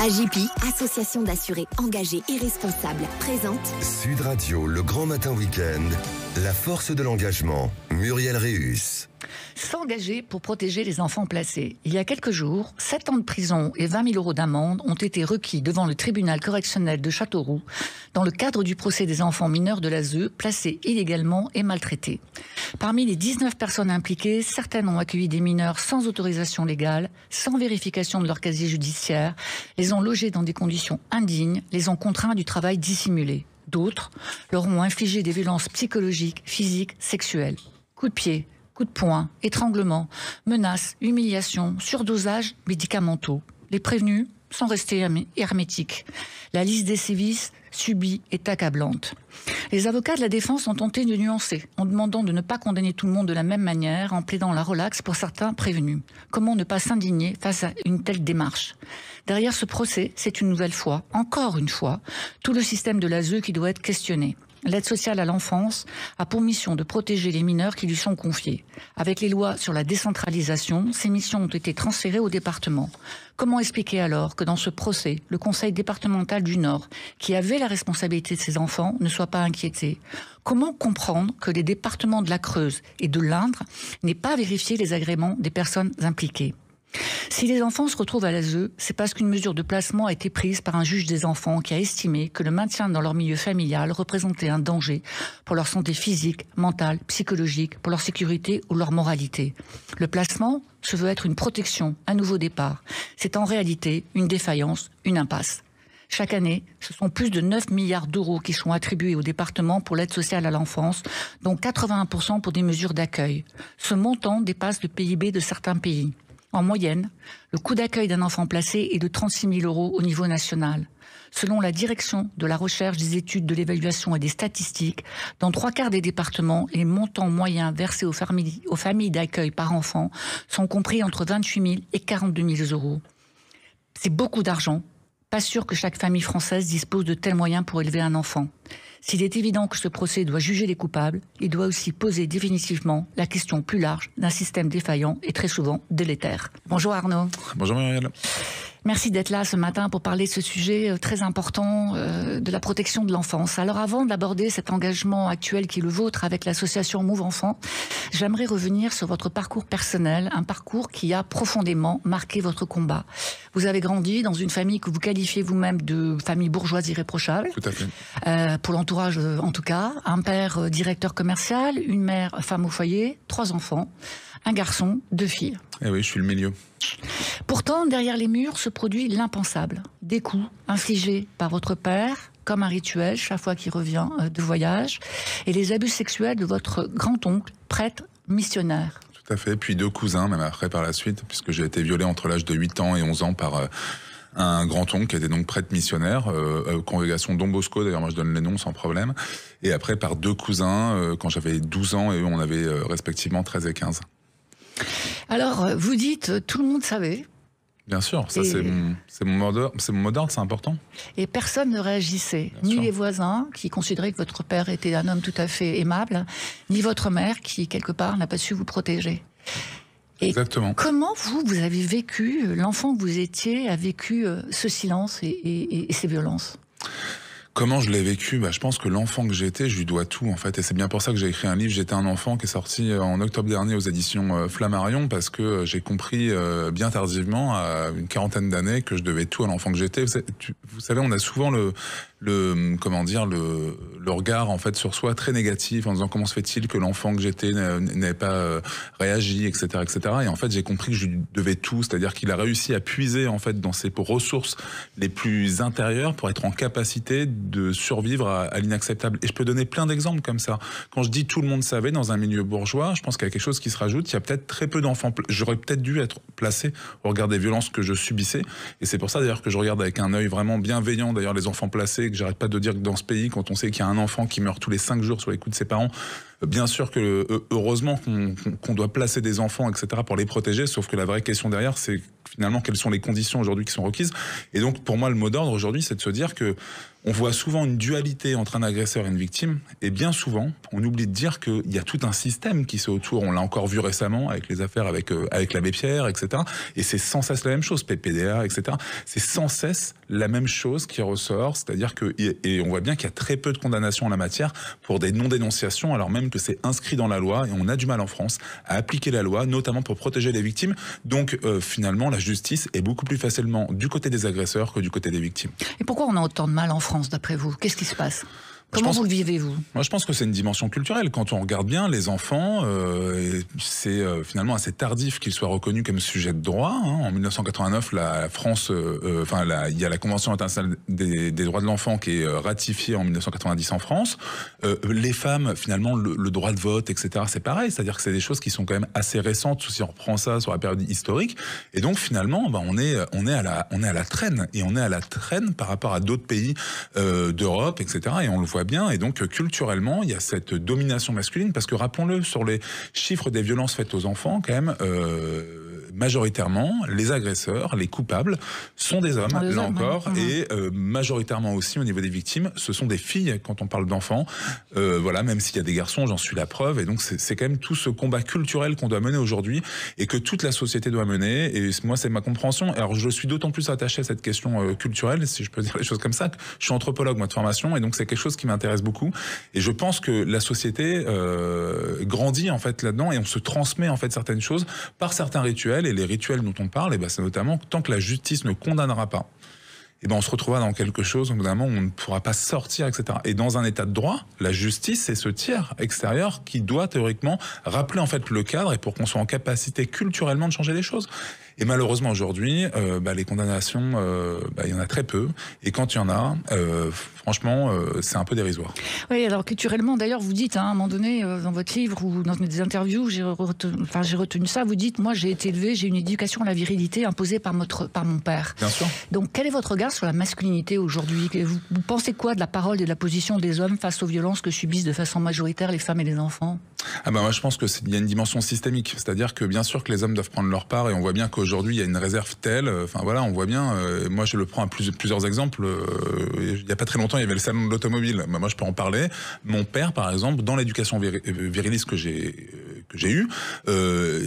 AJP, association d'assurés engagés et responsables, présente Sud Radio, le grand matin week-end, la force de l'engagement, Muriel Réus. S'engager pour protéger les enfants placés. Il y a quelques jours, 7 ans de prison et 20 000 euros d'amende ont été requis devant le tribunal correctionnel de Châteauroux dans le cadre du procès des enfants mineurs de l'ASE placés illégalement et maltraités. Parmi les 19 personnes impliquées, certaines ont accueilli des mineurs sans autorisation légale, sans vérification de leur casier judiciaire, les ont logés dans des conditions indignes, les ont contraints du travail dissimulé. D'autres leur ont infligé des violences psychologiques, physiques, sexuelles. Coups de pied, coups de poing, étranglement, menaces, humiliations, surdosage médicamenteux. Les prévenus sont restés hermétiques. La liste des sévices subis est accablante. Les avocats de la défense ont tenté de nuancer en demandant de ne pas condamner tout le monde de la même manière, en plaidant la relaxe pour certains prévenus. Comment ne pas s'indigner face à une telle démarche? Derrière ce procès, c'est une nouvelle fois, encore une fois, tout le système de l'ASE qui doit être questionné. L'aide sociale à l'enfance a pour mission de protéger les mineurs qui lui sont confiés. Avec les lois sur la décentralisation, ces missions ont été transférées au département. Comment expliquer alors que dans ce procès, le conseil départemental du Nord, qui avait la responsabilité de ces enfants, ne soit pas inquiété? Comment comprendre que les départements de la Creuse et de l'Indre n'aient pas vérifié les agréments des personnes impliquées? Si les enfants se retrouvent à l'ASE, c'est parce qu'une mesure de placement a été prise par un juge des enfants qui a estimé que le maintien dans leur milieu familial représentait un danger pour leur santé physique, mentale, psychologique, pour leur sécurité ou leur moralité. Le placement se veut être une protection, un nouveau départ. C'est en réalité une défaillance, une impasse. Chaque année, ce sont plus de 9 milliards d'euros qui sont attribués au département pour l'aide sociale à l'enfance, dont 81% pour des mesures d'accueil. Ce montant dépasse le PIB de certains pays. En moyenne, le coût d'accueil d'un enfant placé est de 36 000 euros au niveau national. Selon la direction de la recherche, des études, de l'évaluation et des statistiques, dans 3/4 des départements, les montants moyens versés aux familles d'accueil par enfant sont compris entre 28 000 et 42 000 euros. C'est beaucoup d'argent. Pas sûr que chaque famille française dispose de tels moyens pour élever un enfant. S'il est évident que ce procès doit juger les coupables, il doit aussi poser définitivement la question plus large d'un système défaillant et très souvent délétère. Bonjour Arnaud. Bonjour Muriel. Merci d'être là ce matin pour parler de ce sujet très important de la protection de l'enfance. Alors avant d'aborder cet engagement actuel qui est le vôtre avec l'association Move Enfants, j'aimerais revenir sur votre parcours personnel, un parcours qui a profondément marqué votre combat. Vous avez grandi dans une famille que vous qualifiez vous-même de famille bourgeoise irréprochable. Tout à fait. Pour l'entourage en tout cas. Un père directeur commercial, une mère femme au foyer, 3 enfants, un garçon, 2 filles. Eh oui, je suis le milieu. Pourtant, derrière les murs se produit l'impensable. Des coups infligés par votre père, comme un rituel chaque fois qu'il revient de voyage, et les abus sexuels de votre grand-oncle, prêtre missionnaire. Tout à fait. Puis 2 cousins, même après par la suite, puisque j'ai été violé entre l'âge de 8 ans et 11 ans par un grand-oncle qui était donc prêtre missionnaire, congrégation Don Bosco, d'ailleurs moi je donne les noms sans problème, et après par 2 cousins quand j'avais 12 ans et eux on avait respectivement 13 et 15. Alors, vous dites, tout le monde savait. Bien sûr, ça c'est mon mot d'ordre, c'est important. Et personne ne réagissait, Bien ni sûr. les voisins qui considéraient que votre père était un homme tout à fait aimable, ni votre mère qui, quelque part, n'a pas su vous protéger. Et exactement. Comment vous avez vécu, l'enfant que vous étiez, a vécu ce silence et ces violences? Comment je l'ai vécu? Je pense que l'enfant que j'étais, je lui dois tout en fait, et c'est bien pour ça que j'ai écrit un livre. J'étais un enfant qui est sorti en octobre dernier aux éditions Flammarion, parce que j'ai compris bien tardivement, à une 40aine d'années, que je devais tout à l'enfant que j'étais. Vous savez, on a souvent le regard en fait sur soi très négatif, en disant comment se fait-il que l'enfant que j'étais n'ait pas réagi, etc., etc. Et en fait, j'ai compris que je lui devais tout, c'est-à-dire qu'il a réussi à puiser en fait dans ses ressources les plus intérieures pour être en capacité de survivre à l'inacceptable. Et je peux donner plein d'exemples comme ça. Quand je dis tout le monde savait dans un milieu bourgeois, je pense qu'il y a quelque chose qui se rajoute. Il y a peut-être très peu d'enfants. J'aurais peut-être dû être placé au regard des violences que je subissais. Et c'est pour ça d'ailleurs que je regarde avec un œil vraiment bienveillant d'ailleurs les enfants placés, que j'arrête pas de dire que dans ce pays, quand on sait qu'il y a un enfant qui meurt tous les 5 jours sur les coups de ses parents, bien sûr que heureusement qu'on doit placer des enfants, etc., pour les protéger, sauf que la vraie question derrière, c'est finalement quelles sont les conditions aujourd'hui qui sont requises. Et donc pour moi, le mot d'ordre aujourd'hui, c'est de se dire que on voit souvent une dualité entre un agresseur et une victime, et bien souvent, on oublie de dire qu'il y a tout un système qui se autour. On l'a encore vu récemment avec les affaires avec l'abbé Pierre, etc. Et c'est sans cesse la même chose, PPDA, etc. C'est sans cesse la même chose qui ressort, c'est-à-dire que, et on voit bien qu'il y a très peu de condamnations en la matière pour des non-dénonciations, alors même que c'est inscrit dans la loi, et on a du mal en France à appliquer la loi, notamment pour protéger les victimes. Donc finalement, la justice est beaucoup plus facilement du côté des agresseurs que du côté des victimes. Et pourquoi on a autant de mal en France, d'après vous? Qu'est-ce qui se passe? Comment vous le vivez, vous? Moi, je pense que c'est une dimension culturelle. Quand on regarde bien les enfants, c'est finalement assez tardif qu'ils soient reconnus comme sujets de droit. En 1989, la France, il y a la Convention internationale des droits de l'enfant qui est ratifiée en 1990 en France. Les femmes, finalement, le droit de vote, etc., c'est pareil. C'est-à-dire que c'est des choses qui sont quand même assez récentes si on reprend ça sur la période historique. Et donc, finalement, on est à la traîne. Et on est à la traîne par rapport à d'autres pays d'Europe, etc. Et on le voit bien, et donc culturellement il y a cette domination masculine, parce que rappelons-le, sur les chiffres des violences faites aux enfants, quand même majoritairement les agresseurs, les coupables sont des hommes, là encore, et majoritairement aussi au niveau des victimes, ce sont des filles quand on parle d'enfants, voilà, même s'il y a des garçons, j'en suis la preuve. Et donc c'est quand même tout ce combat culturel qu'on doit mener aujourd'hui et que toute la société doit mener, et moi c'est ma compréhension. Alors je suis d'autant plus attaché à cette question culturelle, si je peux dire les choses comme ça, que je suis anthropologue moi de formation, et donc c'est quelque chose qui m'intéresse beaucoup, et je pense que la société grandit en fait là-dedans, et on se transmet en fait certaines choses par certains rituels, et les rituels dont on parle, et ben c'est notamment tant que la justice ne condamnera pas, et ben on se retrouvera dans quelque chose notamment où on ne pourra pas sortir, etc. Et dans un état de droit, la justice, c'est ce tiers extérieur qui doit théoriquement rappeler en fait le cadre, et pour qu'on soit en capacité culturellement de changer les choses. Et malheureusement aujourd'hui, les condamnations, il y en a très peu. Et quand il y en a, franchement, c'est un peu dérisoire. Oui, alors culturellement, d'ailleurs, vous dites, à un moment donné, dans votre livre ou dans des interviews, j'ai retenu ça, vous dites, moi j'ai été élevé, j'ai une éducation à la virilité imposée par mon père. Bien sûr. Donc quel est votre regard sur la masculinité aujourd'hui? Vous pensez quoi de la parole et de la position des hommes face aux violences que subissent de façon majoritaire les femmes et les enfants? Moi je pense qu'il y a une dimension systémique, c'est-à-dire que bien sûr que les hommes doivent prendre leur part, et on voit bien qu'aujourd'hui il y a une réserve telle, on voit bien, moi je le prends à plusieurs exemples, il n'y a pas très longtemps il y avait le salon de l'automobile, moi je peux en parler. Mon père par exemple, dans l'éducation viriliste que j'ai eue,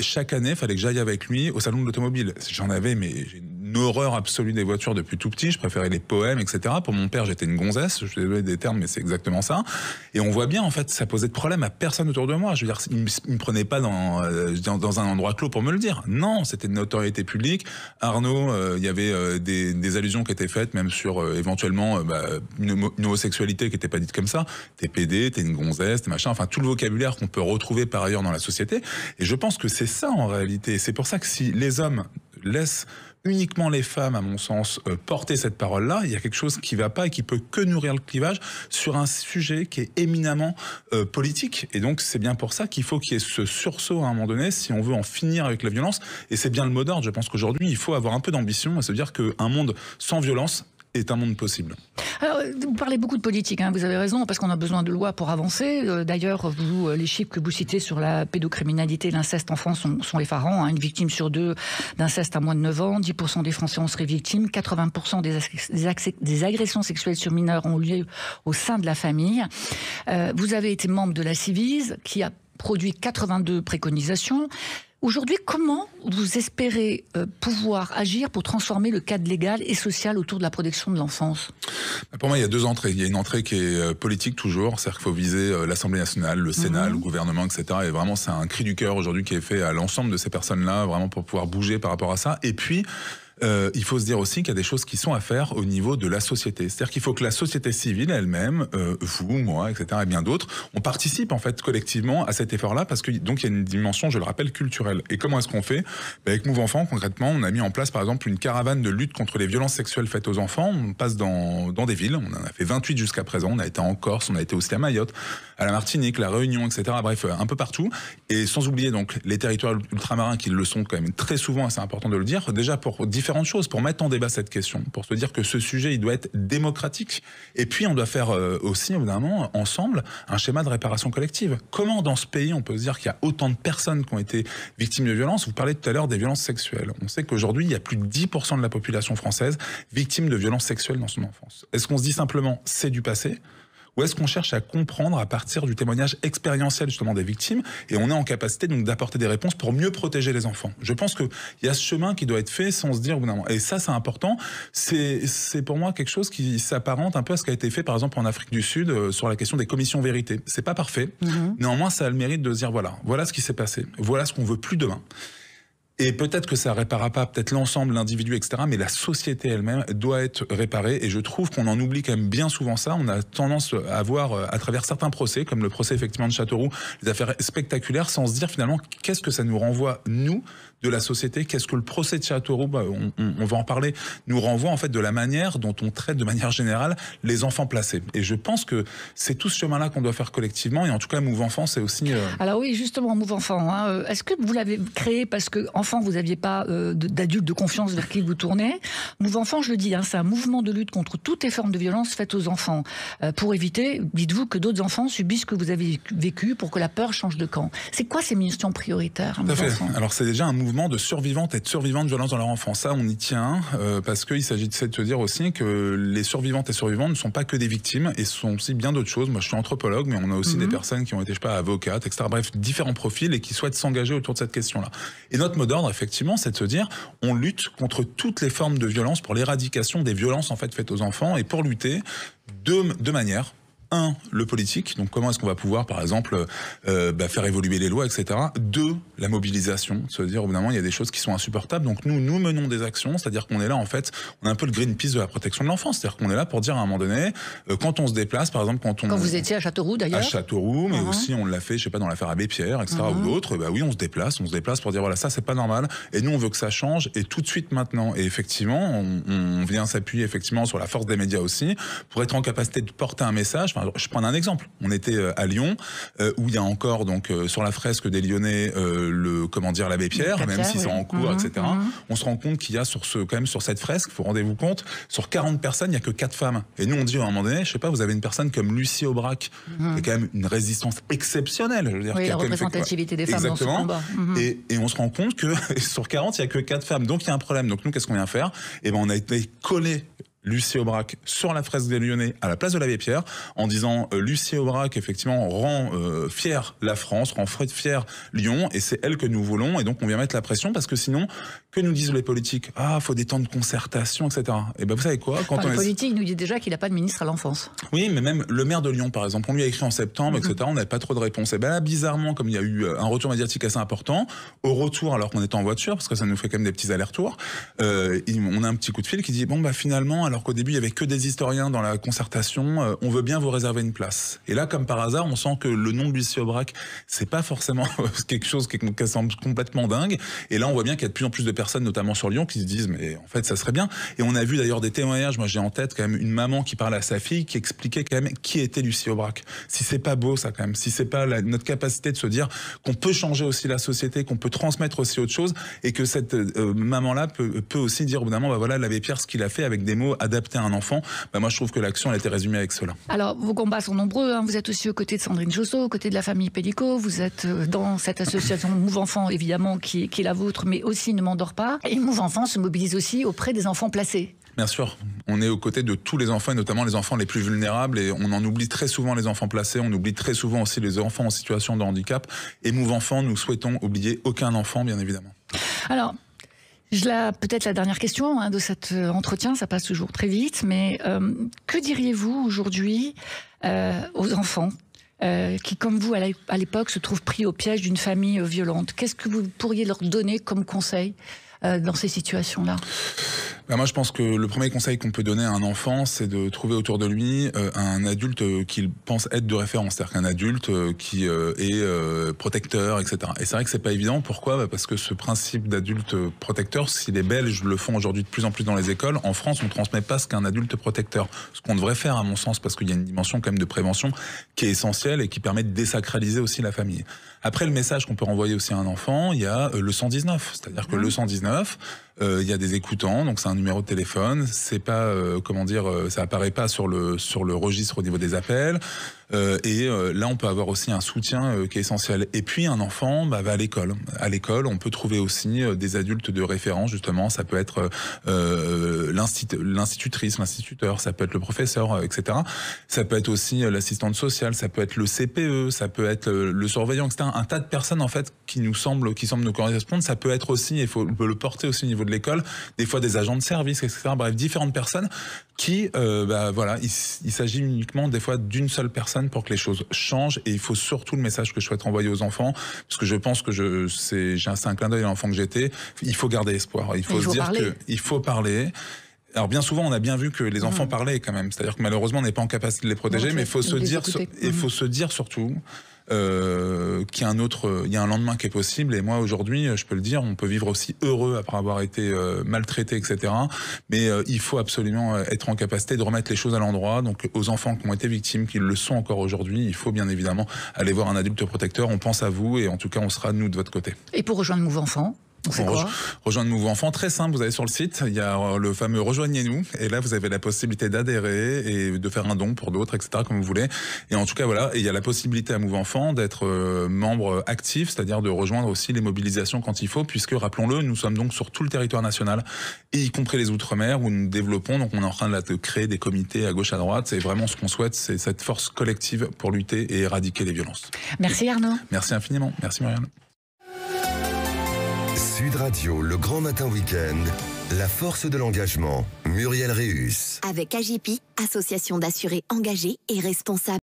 chaque année il fallait que j'aille avec lui au salon de l'automobile. J'en avais, mais j'ai une horreur absolue des voitures depuis tout petit, je préférais les poèmes, etc. Pour mon père j'étais une gonzesse, je suis désolé des termes mais c'est exactement ça, et on voit bien en fait ça posait de problème à personne autour de moi. Je veux dire, il me prenait pas dans un endroit clos pour me le dire, non, c'était une notoriété publique. Arnaud, il y avait des allusions qui étaient faites même sur éventuellement une homosexualité qui n'était pas dite comme ça, t'es pédé, t'es une gonzesse, t'es machin, enfin tout le vocabulaire qu'on peut retrouver par ailleurs dans la société. Et je pense que c'est ça en réalité, c'est pour ça que si les hommes laissent uniquement les femmes, à mon sens, porter cette parole-là, il y a quelque chose qui ne va pas et qui peut que nourrir le clivage sur un sujet qui est éminemment politique. Et donc c'est bien pour ça qu'il faut qu'il y ait ce sursaut à un moment donné si on veut en finir avec la violence. Et c'est bien le mot d'ordre. Je pense qu'aujourd'hui il faut avoir un peu d'ambition et se dire qu'un monde sans violence est un monde possible. Alors, vous parlez beaucoup de politique, vous avez raison, parce qu'on a besoin de lois pour avancer. D'ailleurs, les chiffres que vous citez sur la pédocriminalité et l'inceste en France sont effarants. Une victime sur deux d'inceste à moins de 9 ans, 10% des Français en seraient victimes, 80% des agressions sexuelles sur mineurs ont lieu au sein de la famille. Vous avez été membre de la Civise, qui a produit 82 préconisations. Aujourd'hui, comment vous espérez pouvoir agir pour transformer le cadre légal et social autour de la protection de l'enfance? Pour moi, il y a deux entrées. Il y a une entrée qui est politique toujours, c'est-à-dire qu'il faut viser l'Assemblée nationale, le Sénat, le gouvernement, etc. Et vraiment, c'est un cri du cœur aujourd'hui qui est fait à l'ensemble de ces personnes-là, vraiment pour pouvoir bouger par rapport à ça. Et puis, il faut se dire aussi qu'il y a des choses qui sont à faire au niveau de la société. C'est-à-dire qu'il faut que la société civile elle-même, vous, moi, etc., et bien d'autres, on participe en fait collectivement à cet effort-là, parce que donc il y a une dimension, je le rappelle, culturelle. Et comment est-ce qu'on fait? Avec Move Enfant, concrètement, on a mis en place par exemple une caravane de lutte contre les violences sexuelles faites aux enfants. On passe dans des villes, on en a fait 28 jusqu'à présent, on a été en Corse, on a été aussi à Mayotte, à la Martinique, la Réunion, etc. Bref, un peu partout. Et sans oublier donc les territoires ultramarins qui le sont quand même très souvent, c'est important de le dire, déjà pour différentes choses, pour mettre en débat cette question, pour se dire que ce sujet, il doit être démocratique. Et puis, on doit faire aussi, évidemment, ensemble, un schéma de réparation collective. Comment, dans ce pays, on peut se dire qu'il y a autant de personnes qui ont été victimes de violences? Vous parlez tout à l'heure des violences sexuelles. On sait qu'aujourd'hui, il y a plus de 10% de la population française victime de violences sexuelles dans son enfance. Est-ce qu'on se dit simplement, c'est du passé? Ou est-ce qu'on cherche à comprendre à partir du témoignage expérientiel justement des victimes et on est en capacité donc d'apporter des réponses pour mieux protéger les enfants? Je pense qu'il y a ce chemin qui doit être fait sans se dire non. Et ça c'est important, c'est pour moi quelque chose qui s'apparente un peu à ce qui a été fait par exemple en Afrique du Sud sur la question des commissions vérité. C'est pas parfait, néanmoins ça a le mérite de se dire voilà ce qui s'est passé, voilà ce qu'on veut plus demain. Et peut-être que ça réparera pas peut-être l'ensemble, l'individu, etc. Mais la société elle-même doit être réparée. Et je trouve qu'on en oublie quand même bien souvent ça. On a tendance à voir à travers certains procès, comme le procès effectivement de Châteauroux, des affaires spectaculaires, sans se dire finalement qu'est-ce que ça nous renvoie, nous, de la société. Qu'est-ce que le procès de Châteauroux, on va en parler, nous renvoie en fait de la manière dont on traite de manière générale les enfants placés. Et je pense que c'est tout ce chemin-là qu'on doit faire collectivement. Et en tout cas, Move Enfant, c'est aussi... Alors oui, justement, Move Enfant, hein, est-ce que vous l'avez créé parce que vous n'aviez pas d'adultes de confiance vers qui vous tournez? Move Enfant, je le dis, hein, c'est un mouvement de lutte contre toutes les formes de violence faites aux enfants. Pour éviter, dites-vous, que d'autres enfants subissent ce que vous avez vécu, pour que la peur change de camp. C'est quoi ces missions prioritaires? Tout à fait. Alors c'est déjà un mouvement de survivantes et de survivants de violences dans leur enfance. Ça, on y tient, parce qu'il s'agit de se dire aussi que les survivantes et survivants ne sont pas que des victimes, et sont aussi bien d'autres choses. Moi, je suis anthropologue, mais on a aussi des personnes qui ont été, je sais pas, avocates, etc. Bref, différents profils et qui souhaitent s'engager autour de cette question-là. Et notre mot d'ordre, effectivement, c'est de se dire, on lutte contre toutes les formes de violence pour l'éradication des violences en fait faites aux enfants, et pour lutter deux manières. Un, le politique, donc comment est-ce qu'on va pouvoir, par exemple, faire évoluer les lois, etc. Deux, la mobilisation, se dire, évidemment, il y a des choses qui sont insupportables, donc nous menons des actions, c'est-à-dire qu'on est là, en fait, on est un peu le Greenpeace de la protection de l'enfance, c'est-à-dire qu'on est là pour dire à un moment donné, quand on se déplace, par exemple, quand vous étiez à Châteauroux, d'ailleurs? À Châteauroux, mais aussi on l'a fait, je sais pas, dans l'affaire Abbé Pierre, etc., ou d'autres, oui, on se déplace pour dire, voilà, ça, c'est pas normal, et nous, on veut que ça change, et tout de suite maintenant, et effectivement, on vient s'appuyer, effectivement, sur la force des médias aussi, pour être en capacité de porter un message. Je prends un exemple. On était à Lyon, où il y a encore donc sur la fresque des Lyonnais l'abbé Pierre, même si c'est en cours, etc. On se rend compte qu'il y a quand même sur cette fresque, vous rendez-vous compte, sur 40 personnes, il n'y a que 4 femmes. Et nous on dit à un moment donné, je sais pas, vous avez une personne comme Lucie Aubrac, qui a quand même une résistance exceptionnelle. Je veux dire, la représentativité des femmes dans ce combat. Et on se rend compte que sur 40, il n'y a que 4 femmes. Donc il y a un problème. Donc nous, qu'est-ce qu'on vient faire? On a été collés Lucie Aubrac sur la fresque des Lyonnais à la place de l'abbé Pierre, en disant Lucie Aubrac effectivement rend fière la France, rend fière Lyon, et c'est elle que nous voulons, et donc on vient mettre la pression, parce que sinon, que nous disent les politiques? Faut des temps de concertation, etc. Et vous savez quoi, quand les politiques nous disent déjà qu'il n'a pas de ministre à l'enfance. Oui, mais même le maire de Lyon, par exemple, on lui a écrit en septembre, etc. On n'avait pas trop de réponses. Et là, bizarrement, comme il y a eu un retour médiatique assez important, au retour, alors qu'on était en voiture, parce que ça nous fait quand même des petits allers-retours, on a un petit coup de fil qui dit finalement, alors qu'au début il y avait que des historiens dans la concertation, on veut bien vous réserver une place. Et là, comme par hasard, on sent que le nom de Lucie Aubrac, c'est pas forcément quelque chose qui semble complètement dingue. Et là, on voit bien qu'il y a de plus en plus de personnes, notamment sur Lyon, qui se disent mais en fait ça serait bien. Et on a vu d'ailleurs des témoignages. Moi, j'ai en tête quand même une maman qui parlait à sa fille, qui expliquait quand même qui était Lucie Aubrac. Si c'est pas beau ça quand même, si c'est pas notre capacité de se dire qu'on peut changer aussi la société, qu'on peut transmettre aussi autre chose, et que cette maman-là peut aussi dire évidemment, voilà l'abbé Pierre, ce qu'il a fait avec des mots adaptés à un enfant, moi je trouve que l'action elle a été résumée avec cela. Alors vos combats sont nombreux, hein. Vous êtes aussi aux côtés de Sandrine Josso, aux côtés de la famille Pellico, vous êtes dans cette association Move Enfant évidemment qui est la vôtre, mais aussi Ne m'endors pas, et Move Enfant se mobilise aussi auprès des enfants placés. Bien sûr, on est aux côtés de tous les enfants, et notamment les enfants les plus vulnérables, et on en oublie très souvent les enfants placés, on oublie très souvent aussi les enfants en situation de handicap, et Move Enfant, nous souhaitons oublier aucun enfant, bien évidemment. Alors, peut-être la dernière question de cet entretien, ça passe toujours très vite, mais que diriez-vous aujourd'hui aux enfants qui, comme vous, à l'époque, se trouvent pris au piège d'une famille violente? Qu'est-ce que vous pourriez leur donner comme conseil dans ces situations-là? Moi, je pense que le premier conseil qu'on peut donner à un enfant, c'est de trouver autour de lui un adulte qu'il pense être de référence, c'est-à-dire qu'un adulte qui est protecteur, etc. Et c'est vrai que c'est pas évident. Pourquoi ? Parce que ce principe d'adulte protecteur, si les Belges le font aujourd'hui de plus en plus dans les écoles, en France, on ne transmet pas ce qu'un adulte protecteur. Ce qu'on devrait faire, à mon sens, parce qu'il y a une dimension quand même de prévention qui est essentielle et qui permet de désacraliser aussi la famille. Après, le message qu'on peut renvoyer aussi à un enfant, il y a le 119. C'est-à-dire que le 119, il y a des écoutants, donc c'est un numéro de téléphone. C'est pas, ça apparaît pas sur le registre au niveau des appels. Là, on peut avoir aussi un soutien qui est essentiel. Et puis, un enfant va à l'école. À l'école, on peut trouver aussi des adultes de référence, justement. Ça peut être l'institutrice, l'instituteur, ça peut être le professeur, etc. Ça peut être aussi l'assistante sociale, ça peut être le CPE, ça peut être le surveillant, etc. Un tas de personnes, en fait, qui semblent nous correspondre. Ça peut être aussi, on peut le porter aussi au niveau de l'école, des fois des agents de service, etc. Bref, différentes personnes qui, il s'agit uniquement des fois d'une seule personne pour que les choses changent. Et il faut surtout, le message que je souhaite renvoyer aux enfants, parce que je pense que c'est un clin d'œil à l'enfant que j'étais, il faut garder espoir. Il faut se dire qu'il faut parler. Alors bien souvent, on a bien vu que les enfants parlaient quand même. C'est-à-dire que malheureusement, on n'est pas en capacité de les protéger, mais il faut se dire surtout qu'il y a un lendemain qui est possible. Et moi, aujourd'hui, je peux le dire, on peut vivre aussi heureux après avoir été maltraité, etc. Mais il faut absolument être en capacité de remettre les choses à l'endroit. Donc, aux enfants qui ont été victimes, qui le sont encore aujourd'hui, il faut bien évidemment aller voir un adulte protecteur. On pense à vous et en tout cas, on sera, nous, de votre côté. Et pour rejoindre Move Enfant, rejoindre Move Enfant, très simple, vous allez sur le site, il y a le fameux Rejoignez-nous, et là vous avez la possibilité d'adhérer et de faire un don pour d'autres, etc., comme vous voulez. Et en tout cas, voilà, et il y a la possibilité à Move Enfant d'être membre actif, c'est-à-dire de rejoindre aussi les mobilisations quand il faut, puisque, rappelons-le, nous sommes donc sur tout le territoire national, et y compris les Outre-mer, où nous développons, donc on est en train de créer des comités à gauche, à droite. C'est vraiment ce qu'on souhaite, c'est cette force collective pour lutter et éradiquer les violences. Merci Arnaud. Merci infiniment, merci Muriel. Sud Radio, le grand matin week-end, la force de l'engagement, Muriel Réus. Avec AGEPI, association d'assurés engagés et responsables.